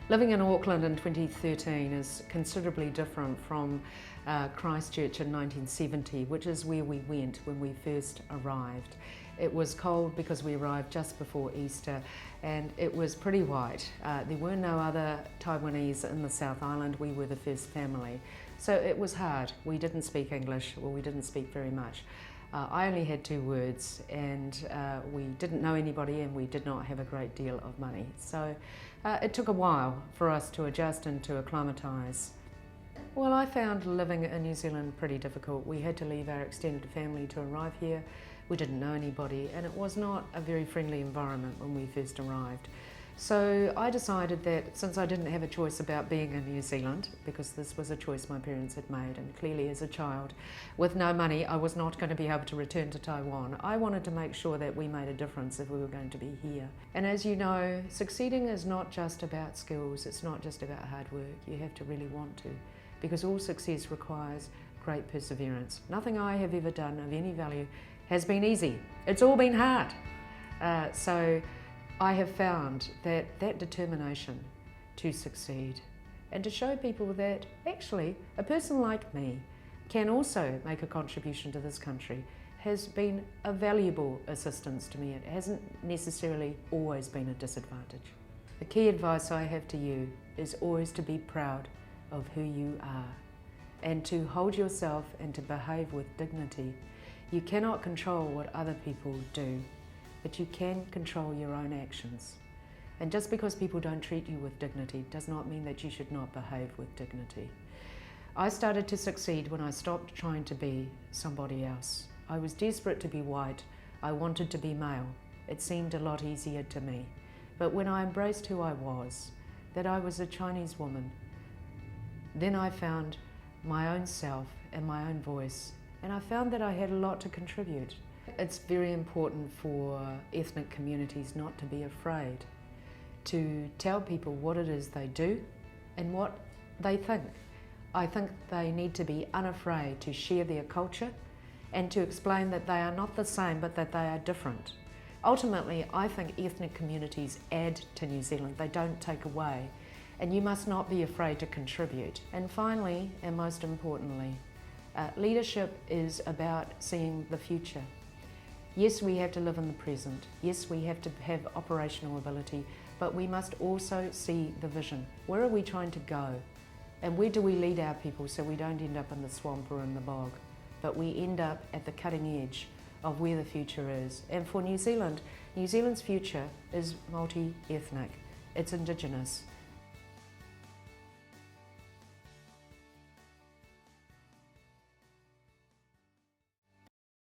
Living in Auckland in 2013 is considerably different from Christchurch in 1970, which is where we went when we first arrived. It was cold because we arrived just before Easter, and it was pretty white. There were no other Taiwanese in the South Island. We were the first family. So it was hard. We didn't speak English, or we didn't speak very much. I only had 2 words, and we didn't know anybody, and we did not have a great deal of money. So it took a while for us to adjust and to acclimatise. Well, I found living in New Zealand pretty difficult. We had to leave our extended family to arrive here. We didn't know anybody, and it was not a very friendly environment when we first arrived. So I decided that since I didn't have a choice about being in New Zealand, because this was a choice my parents had made, and clearly as a child with no money I was not going to be able to return to Taiwan, I wanted to make sure that we made a difference if we were going to be here. And as you know, succeeding is not just about skills, it's not just about hard work. You have to really want to, because all success requires great perseverance. Nothing I have ever done of any value has been easy. It's all been hard. So I have found that determination to succeed and to show people that actually a person like me can also make a contribution to this country has been a valuable assistance to me. It hasn't necessarily always been a disadvantage. The key advice I have to you is always to be proud of who you are and to hold yourself and to behave with dignity. You cannot control what other people do, but you can control your own actions. And just because people don't treat you with dignity does not mean that you should not behave with dignity. I started to succeed when I stopped trying to be somebody else. I was desperate to be white. I wanted to be male. It seemed a lot easier to me. But when I embraced who I was, that I was a Chinese woman, then I found my own self and my own voice, and I found that I had a lot to contribute. It's very important for ethnic communities not to be afraid to tell people what it is they do and what they think. I think they need to be unafraid to share their culture and to explain that they are not the same but that they are different. Ultimately, I think ethnic communities add to New Zealand, they don't take away, and you must not be afraid to contribute. And finally, and most importantly, leadership is about seeing the future. Yes, we have to live in the present. Yes, we have to have operational ability, but we must also see the vision. Where are we trying to go? And where do we lead our people so we don't end up in the swamp or in the bog, but we end up at the cutting edge of where the future is. And for New Zealand, New Zealand's future is multi-ethnic. It's Indigenous.